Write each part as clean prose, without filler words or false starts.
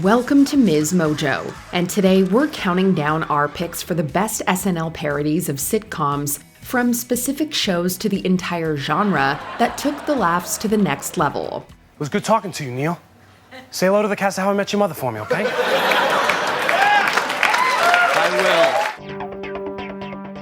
Welcome to MsMojo, and today we're counting down our picks for the best SNL parodies of sitcoms, from specific shows to the entire genre that took the laughs to the next level. It was good talking to you, Neil. Say hello to the cast of How I Met Your Mother for me, okay? I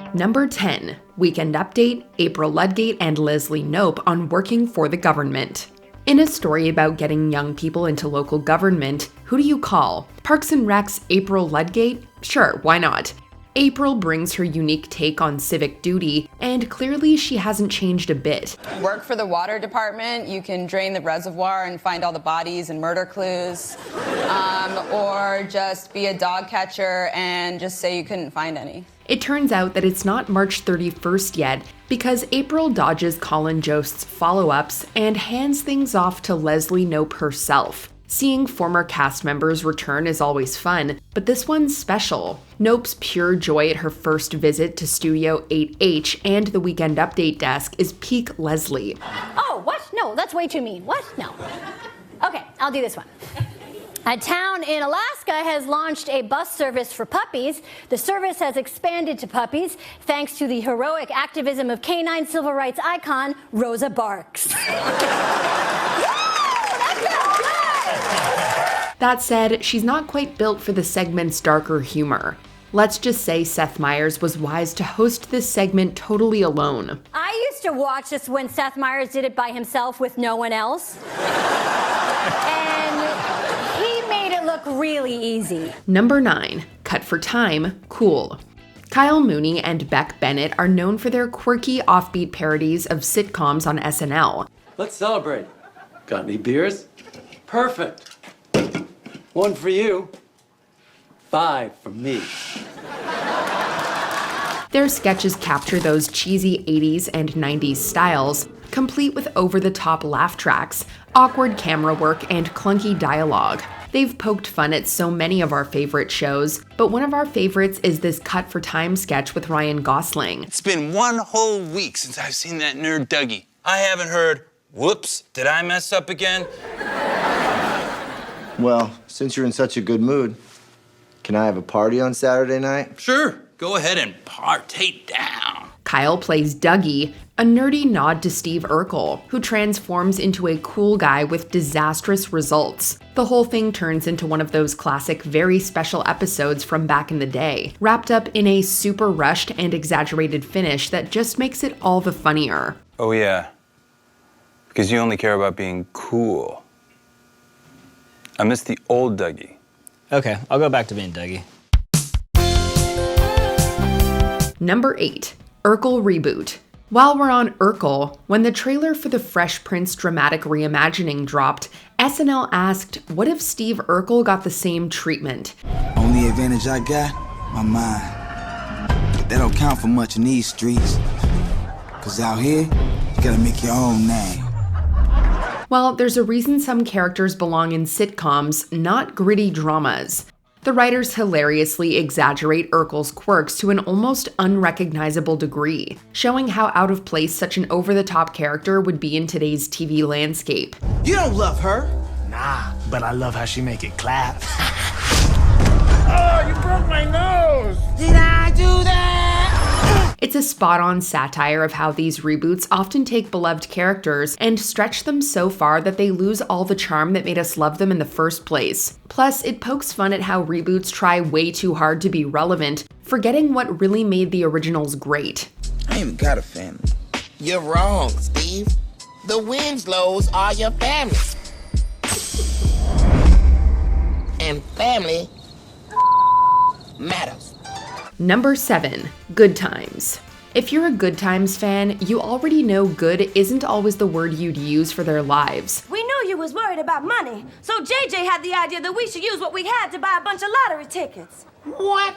will. Number 10, Weekend Update, April Ludgate and Leslie Knope on working for the government. In a story about getting young people into local government, who do you call? Parks and Rec's April Ludgate? Sure, why not? April brings her unique take on civic duty, and clearly she hasn't changed a bit. Work for the water department, you can drain the reservoir and find all the bodies and murder clues. Or just be a dog catcher and just say you couldn't find any. It turns out that it's not March 31st yet, because April dodges Colin Jost's follow-ups and hands things off to Leslie Knope herself. Seeing former cast members return is always fun, but this one's special. Knope's pure joy at her first visit to Studio 8H and the Weekend Update desk is peak Leslie. Oh, what? No, that's way too mean. What? No. Okay, I'll do this one. A town in Alaska has launched a bus service for puppies. The service has expanded to puppies thanks to the heroic activism of canine civil rights icon Rosa Parks. That said, she's not quite built for the segment's darker humor. Let's just say Seth Meyers was wise to host this segment totally alone. I used to watch this when Seth Meyers did it by himself with no one else. And he made it look really easy. Number 9, Cut for Time, Cool. Kyle Mooney and Beck Bennett are known for their quirky, offbeat parodies of sitcoms on SNL. Let's celebrate. Got any beers? Perfect. 1 for you, 5 for me. Their sketches capture those cheesy 80s and 90s styles, complete with over-the-top laugh tracks, awkward camera work, and clunky dialogue. They've poked fun at so many of our favorite shows, but one of our favorites is this Cut for Time sketch with Ryan Gosling. It's been 1 whole week since I've seen that nerd Dougie. I haven't heard, whoops, did I mess up again? Well, since you're in such a good mood, can I have a party on Saturday night? Sure, go ahead and partay down. Kyle plays Dougie, a nerdy nod to Steve Urkel, who transforms into a cool guy with disastrous results. The whole thing turns into one of those classic, very special episodes from back in the day, wrapped up in a super rushed and exaggerated finish that just makes it all the funnier. Oh yeah, because you only care about being cool. I miss the old Dougie. Okay, I'll go back to being Dougie. Number 8, Urkel Reboot. While we're on Urkel, when the trailer for the Fresh Prince dramatic reimagining dropped, SNL asked, what if Steve Urkel got the same treatment? Only advantage I got, my mind. But that don't count for much in these streets. Cause out here, you gotta make your own name. Well, there's a reason some characters belong in sitcoms, not gritty dramas. The writers hilariously exaggerate Urkel's quirks to an almost unrecognizable degree, showing how out of place such an over-the-top character would be in today's TV landscape. You don't love her. Nah, but I love how she make it clap. Oh, you broke my nose! Did I do that? It's a spot-on satire of how these reboots often take beloved characters and stretch them so far that they lose all the charm that made us love them in the first place. Plus, it pokes fun at how reboots try way too hard to be relevant, forgetting what really made the originals great. I ain't got a family. You're wrong, Steve. The Winslows are your family. And family matters. Number 7, Good Times. If you're a Good Times fan, you already know good isn't always the word you'd use for their lives. We knew you was worried about money, so JJ had the idea that we should use what we had to buy a bunch of lottery tickets. What?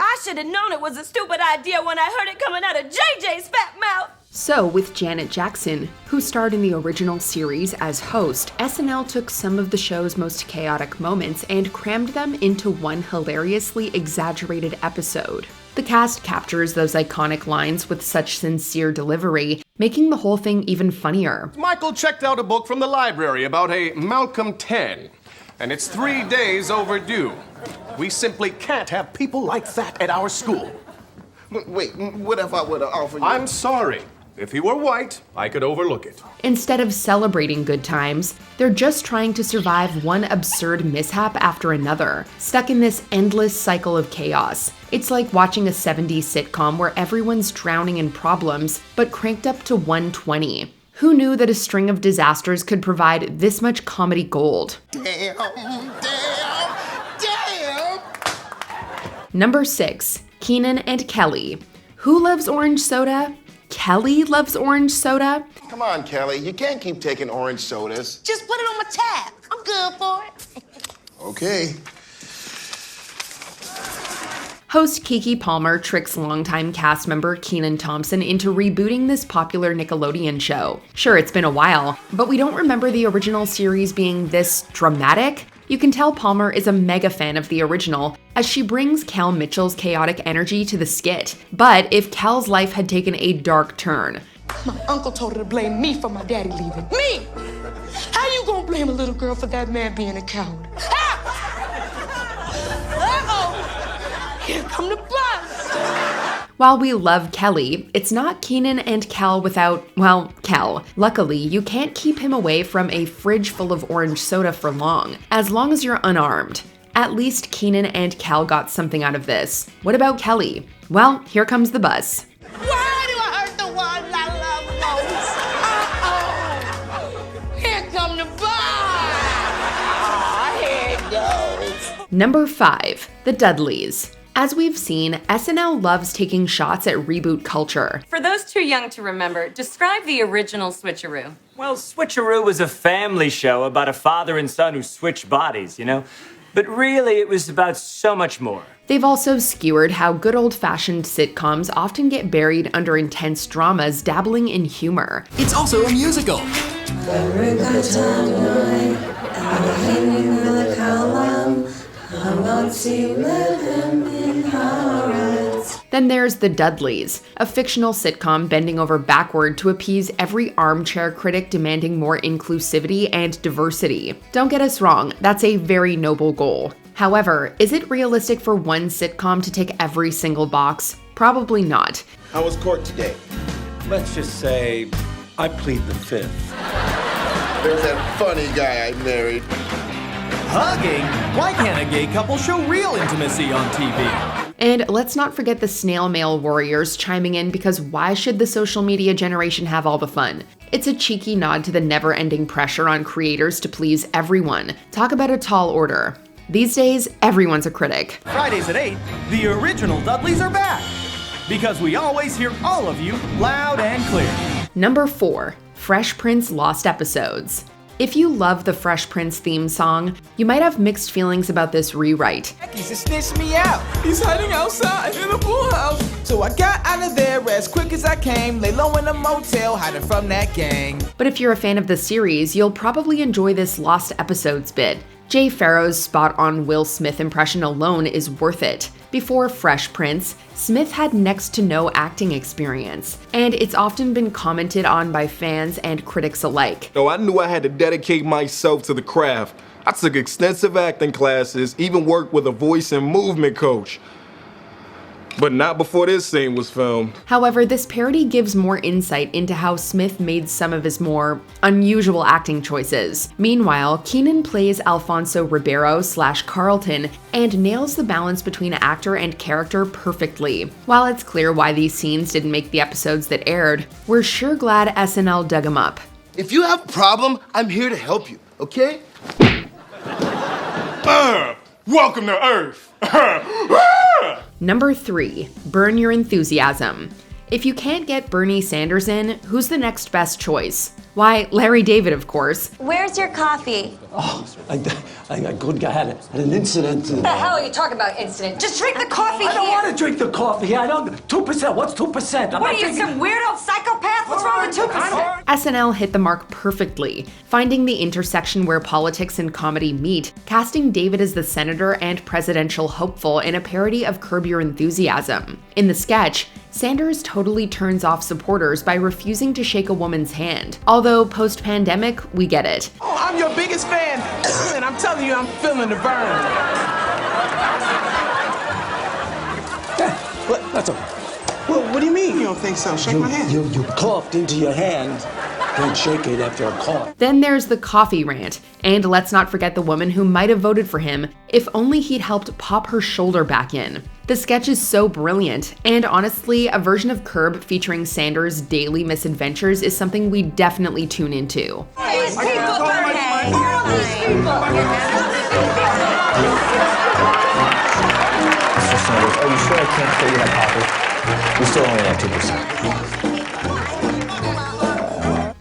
I should have known it was a stupid idea when I heard it coming out of JJ's fat mouth. So, with Janet Jackson, who starred in the original series as host, SNL took some of the show's most chaotic moments and crammed them into one hilariously exaggerated episode. The cast captures those iconic lines with such sincere delivery, making the whole thing even funnier. Michael checked out a book from the library about a Malcolm X. and it's 3 days overdue. We simply can't have people like that at our school. Wait, what if I would have offered you? I'm sorry. If he were white, I could overlook it. Instead of celebrating good times, they're just trying to survive one absurd mishap after another, stuck in this endless cycle of chaos. It's like watching a 70s sitcom where everyone's drowning in problems, but cranked up to 120. Who knew that a string of disasters could provide this much comedy gold? Damn. Number 6, Kenan and Kelly. Who loves orange soda? Kelly loves orange soda. Come on, Kelly. You can't keep taking orange sodas. Just put it on my tab. I'm good for it. Okay. Host Keke Palmer tricks longtime cast member Kenan Thompson into rebooting this popular Nickelodeon show. Sure, it's been a while, but we don't remember the original series being this dramatic. You can tell Palmer is a mega fan of the original, as she brings Kel Mitchell's chaotic energy to the skit. But if Kel's life had taken a dark turn, my uncle told her to blame me for my daddy leaving. Me! How you gonna blame a little girl for that man being a coward? Uh-oh! Here come the bus! while we love Kelly, it's not Kenan and Kel without, well, Kel. Luckily, you can't keep him away from a fridge full of orange soda for long as you're unarmed. At least Kenan and Kel got something out of this. What about Kelly? Well, here comes the bus. Why do I hurt the one I love most? Uh-oh! Here come the bus! Here it goes. Number 5, the Dudleys. As we've seen, SNL loves taking shots at reboot culture. For those too young to remember, describe the original Switcheroo. Well, Switcheroo was a family show about a father and son who switched bodies, you know? But really, it was about so much more. They've also skewered how good old-fashioned sitcoms often get buried under intense dramas dabbling in humor. It's also a musical. Then there's The Dudleys, a fictional sitcom bending over backward to appease every armchair critic demanding more inclusivity and diversity. Don't get us wrong, that's a very noble goal. However, is it realistic for one sitcom to tick every single box? Probably not. How was court today? Let's just say I plead the fifth. There's that funny guy I married. Hugging? Why can't a gay couple show real intimacy on TV? And let's not forget the snail mail warriors chiming in, because why should the social media generation have all the fun? It's a cheeky nod to the never-ending pressure on creators to please everyone. Talk about a tall order. These days, everyone's a critic. Fridays at 8, the original Dudleys are back. Because we always hear all of you loud and clear. Number 4, Fresh Prince Lost Episodes. If you love the Fresh Prince theme song, you might have mixed feelings about this rewrite. He's snitched me out. He's hiding outside in a pool house. So I got out of there as quick as I came, lay low in a motel, hiding from that gang. But if you're a fan of the series, you'll probably enjoy this Lost Episodes bit. Jay Farrow's spot-on Will Smith impression alone is worth it. Before Fresh Prince, Smith had next to no acting experience, and it's often been commented on by fans and critics alike. So I knew I had to dedicate myself to the craft. I took extensive acting classes, even worked with a voice and movement coach. But not before this scene was filmed. However, this parody gives more insight into how Smith made some of his more unusual acting choices. Meanwhile, Kenan plays Alfonso Ribeiro / Carlton and nails the balance between actor and character perfectly. While it's clear why these scenes didn't make the episodes that aired, we're sure glad SNL dug them up. If you have a problem, I'm here to help you, okay? Welcome to Earth. Number 3, Burn Your Enthusiasm. If you can't get Bernie Sanders in, who's the next best choice? Why, Larry David, of course. Where's your coffee? Oh, I couldn't get had an incident. What the hell are you talking about, incident? Just drink the coffee I don't here. want to drink the coffee. I don't. 2%. What's 2%? What are you, some weirdo psychopath? What's wrong with 2%. SNL hit the mark perfectly, finding the intersection where politics and comedy meet, casting David as the senator and presidential hopeful in a parody of Curb Your Enthusiasm. In the sketch, Sanders totally turns off supporters by refusing to shake a woman's hand. Although post-pandemic, we get it. Oh, I'm your biggest fan, and I'm telling you, I'm feeling the burn. What? That's okay. Well, what do you mean? You don't think so? Shake my hand. You coughed into your hand. Don't shake it after a cough. Then there's the coffee rant, and let's not forget the woman who might have voted for him if only he'd helped pop her shoulder back in. The sketch is so brilliant, and honestly, a version of Curb featuring Sanders' daily misadventures is something we definitely tune into. These people are all these people. Mr. Sanders, are you sure I can't fill you that coffee? We still only have 2%.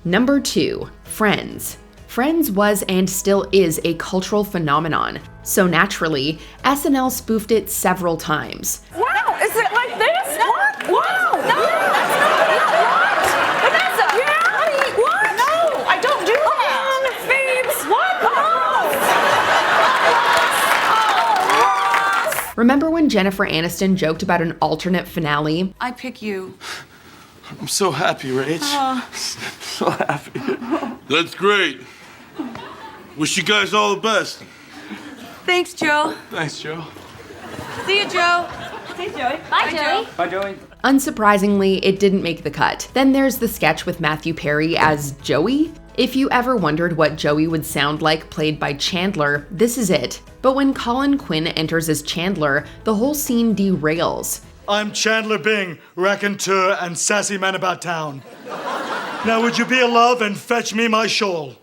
Number 2, Friends. Friends was and still is a cultural phenomenon, so naturally, SNL spoofed it several times. Wow, is it like this? What? Wow, no, that's not what? Vanessa! Yeah? What? No, I don't do that. Phoebes! What? Remember when Jennifer Aniston joked about an alternate finale? I pick you. I'm so happy, Rach. So happy. That's great. Wish you guys all the best. Thanks, Joe. Thanks, Joe. See you, Joe. See you, Joey. Bye, Joey. Bye, Joey. Unsurprisingly, it didn't make the cut. Then there's the sketch with Matthew Perry as Joey. If you ever wondered what Joey would sound like played by Chandler, this is it. But when Colin Quinn enters as Chandler, the whole scene derails. I'm Chandler Bing, raconteur and sassy man about town. Now would you be a love and fetch me my shawl?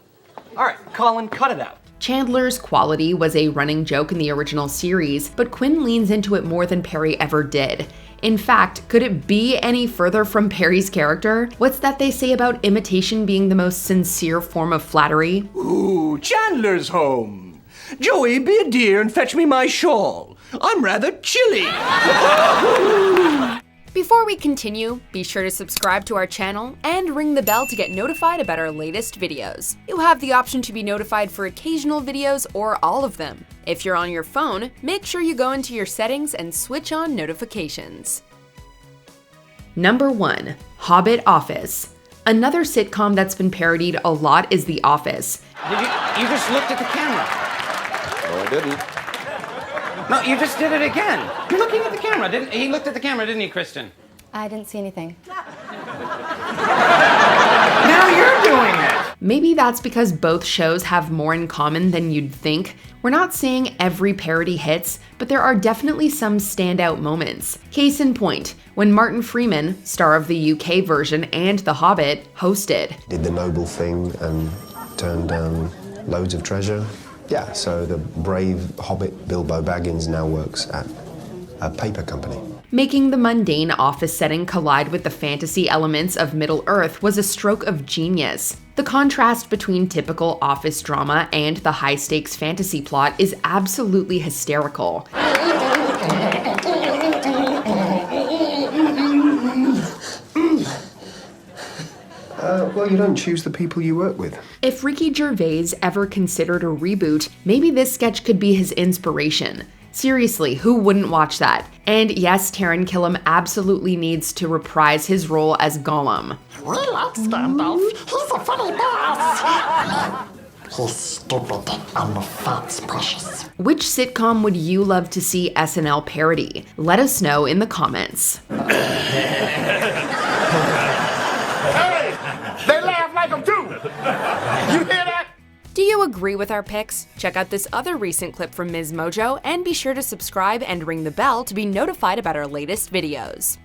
All right, Colin, cut it out. Chandler's quality was a running joke in the original series, but Quinn leans into it more than Perry ever did. In fact, could it be any further from Perry's character? What's that they say about imitation being the most sincere form of flattery? Ooh, Chandler's home. Joey, be a dear and fetch me my shawl. I'm rather chilly. Before we continue, be sure to subscribe to our channel and ring the bell to get notified about our latest videos. You have the option to be notified for occasional videos or all of them. If you're on your phone, make sure you go into your settings and switch on notifications. Number 1, Hobbit Office. Another sitcom that's been parodied a lot is The Office. You just looked at the camera. No, I didn't. No, you just did it again. You're looking at the camera, didn't he? Looked at the camera, didn't he, Kristen? I didn't see anything. Now you're doing it! Maybe that's because both shows have more in common than you'd think. We're not saying every parody hits, but there are definitely some standout moments. Case in point, when Martin Freeman, star of the UK version and The Hobbit, hosted. Did the noble thing and turned down loads of treasure. Yeah, so the brave Hobbit Bilbo Baggins now works at a paper company. Making the mundane office setting collide with the fantasy elements of Middle-earth was a stroke of genius. The contrast between typical office drama and the high-stakes fantasy plot is absolutely hysterical. Well, you don't choose the people you work with. If Ricky Gervais ever considered a reboot, maybe this sketch could be his inspiration. Seriously, who wouldn't watch that? And yes, Taran Killam absolutely needs to reprise his role as Gollum. We like Gandalf. He's a funny boss. He's stupid and the fat's precious. Which sitcom would you love to see SNL parody? Let us know in the comments. They laugh like them too. You hear that? Do you agree with our picks? Check out this other recent clip from MsMojo and be sure to subscribe and ring the bell to be notified about our latest videos.